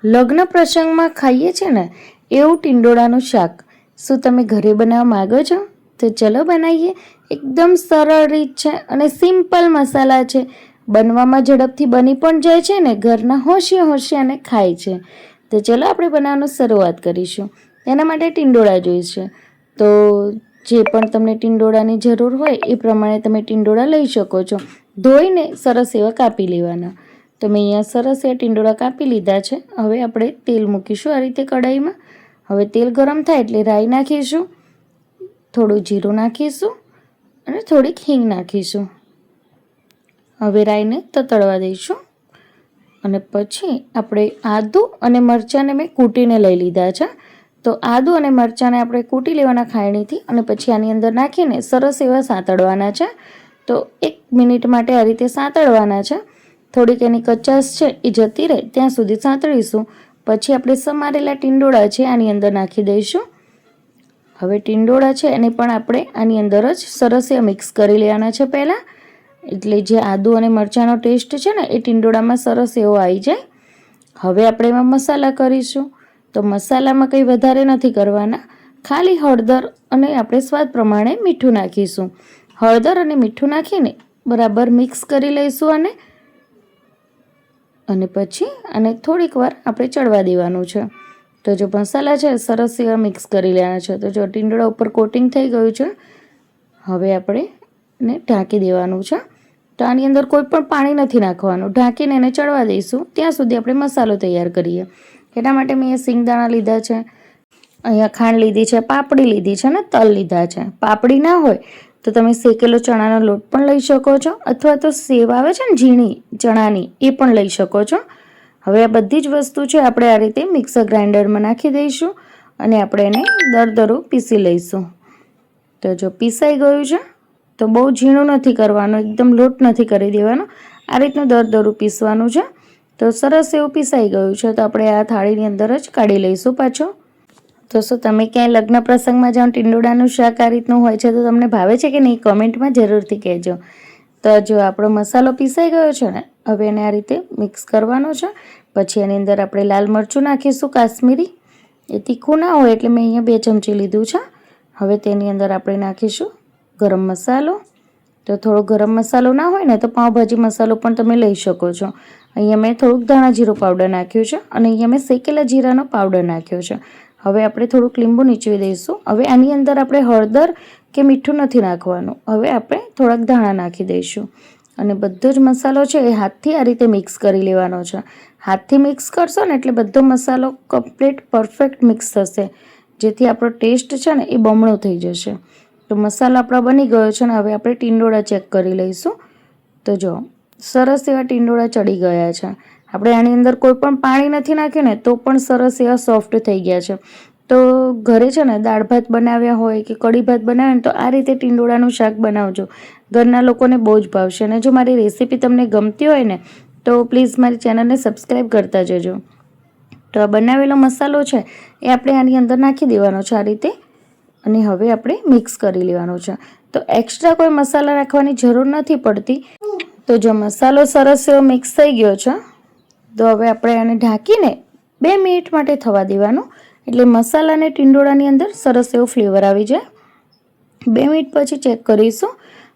લગ્ન પ્રસંગમાં ખાઈએ છે ને એવું ટીંડોળાનું શાક શું તમે ઘરે બનાવવા માગો છો? તો ચલો બનાવીએ. એકદમ સરળ રીત છે અને સિમ્પલ મસાલા છે. બનવામાં ઝડપથી બની પણ જાય છે ને ઘરના હોશિયા અને ખાય છે. તો ચલો આપણે બનાવવાનું શરૂઆત કરીશું. એના માટે ટીંડોળા જોઈશે. તો જે પણ તમને ટીંડોળાની જરૂર હોય એ પ્રમાણે તમે ટીંડોળા લઈ શકો છો. ધોઈને સરસ એવા કાપી લેવાના. તો મેં અહીંયા સરસ એવા ટીંડોળા કાપી લીધા છે. હવે આપણે તેલ મૂકીશું આ રીતે કઢાઈમાં. હવે તેલ ગરમ થાય એટલે રાઈ નાખીશું, થોડું જીરું નાખીશું અને થોડીક હિંગ નાખીશું. હવે રાઈને તતડવા દઈશું અને પછી આપણે આદુ અને મરચાંને મેં કૂટીને લઈ લીધા છે. તો આદુ અને મરચાંને આપણે કૂટી લેવાના ખાયણીથી અને પછી આની અંદર નાખીને સરસ એવા સાંતળવાના છે. તો 1 મિનિટ માટે આ રીતે સાંતળવાના છે. થોડીક એની કચાશ છે એ જતી રહે ત્યાં સુધી સાંતળીશું. પછી આપણે સમારેલા ટીંડોળા છે આની અંદર નાખી દઈશું. હવે ટીંડોળા છે એને પણ આપણે આની અંદર જ સરસ એવા મિક્સ કરી લેવાના છે પહેલાં, એટલે જે આદુ અને મરચાંનો ટેસ્ટ છે ને એ ટીંડોળામાં સરસ એવો આવી જાય. હવે આપણે એમાં મસાલા કરીશું. તો મસાલામાં કંઈ વધારે નથી કરવાના, ખાલી હળદર અને આપણે સ્વાદ પ્રમાણે મીઠું નાખીશું. હળદર અને મીઠું નાખીને બરાબર મિક્સ કરી લઈશું અને પછી આને થોડીક વાર આપણે ચડવા દેવાનું છે. તો જો મસાલા છે સરસ એવા મિક્સ કરી લેવાના છે. તો જો ટીંડોળા ઉપર કોટિંગ થઈ ગયું છે. હવે આપણે એને ઢાંકી દેવાનું છે. તો આની અંદર કોઈ પણ પાણી નથી નાખવાનું, ઢાંકીને એને ચડવા દઈશું ત્યાં સુધી આપણે મસાલો તૈયાર કરીએ. એના માટે મેં અહીંયા સિંગદાણા લીધા છે, અહીંયા ખાંડ લીધી છે, પાપડી લીધી છે અને તલ લીધા છે. પાપડી ના હોય તો તમે શેકેલો ચણાનો લોટ પણ લઈ શકો છો અથવા તો સેવ આવે છે ને ઝીણી ચણાની એ પણ લઈ શકો છો. હવે આ બધી જ વસ્તુ છે આપણે આ રીતે મિક્સર ગ્રાઇન્ડરમાં નાખી દઈશું અને આપણે એને દરદરું પીસી લઈશું. તો જો પીસાઈ ગયું છે. તો બહુ ઝીણું નથી કરવાનું, એકદમ લોટ નથી કરી દેવાનો, આ રીતનું દરદરું પીસવાનું છે. તો સરસ એવું પીસાઈ ગયું છે. તો આપણે આ થાળીની અંદર જ કાઢી લઈશું પાછો. તો શું તમે ક્યાંય લગ્ન પ્રસંગમાં જાઓ ટીંડોળાનું શાક આ રીતનું હોય છે તો તમને ભાવે છે કે નહીં કોમેન્ટમાં જરૂરથી કહેજો. તો જો આપણો મસાલો પીસાઈ ગયો છે ને, હવે એને આ રીતે મિક્સ કરવાનો છે. પછી એની અંદર આપણે લાલ મરચું નાખીશું કાશ્મીરી, એ તીખું ના હોય એટલે મેં અહીંયા 2 ચમચી લીધું છે. હવે તેની અંદર આપણે નાખીશું ગરમ મસાલો. તો થોડો ગરમ મસાલો ના હોય ને તો પાઉંભાજી મસાલો પણ તમે લઈ શકો છો. અહીંયા મેં થોડુંક ધાણા જીરું પાવડર નાખ્યું છે અને અહીંયા મેં શેકેલા જીરાનો પાવડર નાખ્યો છે. હવે આપણે થોડુંક લીંબુ નીચવી દઈશું. હવે આની અંદર આપણે હળદર કે મીઠું નથી નાખવાનું. હવે આપણે થોડાક ધાણા નાખી દઈશું અને બધો જ મસાલો છે એ હાથથી આ રીતે મિક્સ કરી લેવાનો છે. હાથથી મિક્સ કરશો ને એટલે બધો મસાલો કમ્પ્લીટ પરફેક્ટ મિક્સ થશે, જેથી આપણો ટેસ્ટ છે ને એ બમણો થઈ જશે. તો મસાલો આપણો બની ગયો છે ને હવે આપણે ટીંડોળા ચેક કરી લઈશું. તો જો સરસ એવા ટીંડોળા ચડી ગયા છે. આપણે આની અંદર કોઈ પણ પાણી નથી નાખ્યું ને તો પણ સરસ એવા સોફ્ટ થઈ ગયા છે. તો ઘરે છે ને દાળ ભાત બનાવ્યા હોય કે કઢી ભાત બનાવ્યા હોય તો આ રીતે ટીંડોળાનું શાક બનાવજો, ઘરના લોકોને બહુ જ ભાવશે. અને જો મારી રેસીપી તમને ગમતી હોય ને તો પ્લીઝ મારી ચેનલને સબસ્ક્રાઈબ કરતા જજો. તો આ બનાવેલો મસાલો છે એ આપણે આની અંદર નાખી દેવાનો છે આ રીતે અને હવે આપણે મિક્સ કરી લેવાનું છે. તો એક્સ્ટ્રા કોઈ મસાલા નાખવાની જરૂર નથી પડતી. તો જો મસાલો સરસ એવો મિક્સ થઈ ગયો છે તો હવે આપણે આને ઢાંકીને 2 મિનિટ માટે થવા દેવાનું, એટલે મસાલા અને ટીંડોળાની અંદર સરસ એવો ફ્લેવર આવી જાય. 2 મિનિટ પછી ચેક કરીશું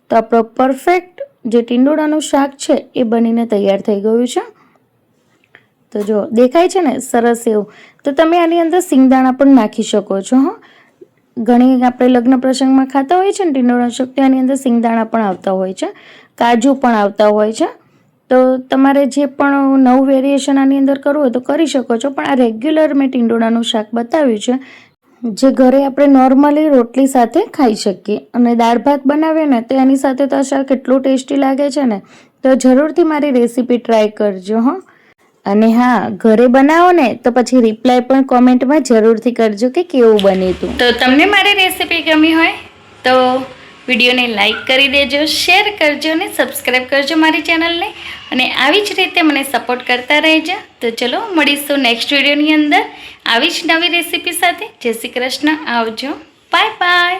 તો આપણો પરફેક્ટ જે ટીંડોળાનું શાક છે એ બનીને તૈયાર થઈ ગયું છે. તો જો દેખાય છે ને સરસ એવું. તો તમે આની અંદર સિંગદાણા પણ નાખી શકો છો. ઘણી આપણે લગ્ન પ્રસંગમાં ખાતા હોય છે ને ટીંડોળાનું શાક, તો આની અંદર સિંગદાણા પણ આવતા હોય છે, કાજુ પણ આવતા હોય છે. તો તમારે જે પણ નવું વેરિએશન આની અંદર કરવું હોય તો કરી શકો છો. પણ આ રેગ્યુલર મેં ટીંડોળાનું શાક બતાવ્યું છે જે ઘરે આપણે નોર્મલી રોટલી સાથે ખાઈ શકીએ. અને દાળ ભાત બનાવીએ ને તો એની સાથે તો આ શાક એટલું ટેસ્ટી લાગે છે ને, તો જરૂરથી મારી રેસીપી ટ્રાય કરજો. અને હા, ઘરે બનાવો ને તો પછી રિપ્લાય પણ કોમેન્ટમાં જરૂરથી કરજો કે કેવું બન્યું હતું. તો તમને મારી રેસીપી ગમી હોય તો વિડીયોને લાઈક કરી દેજો, શેર કરજો અને સબસ્ક્રાઈબ કરજો મારી ચેનલને. અને આવી જ રીતે મને સપોર્ટ કરતા રહેજો. તો ચલો મળીશું નેક્સ્ટ વિડીયોની અંદર આવી જ નવી રેસીપી સાથે. જય શ્રી કૃષ્ણ, આવજો, બાય બાય.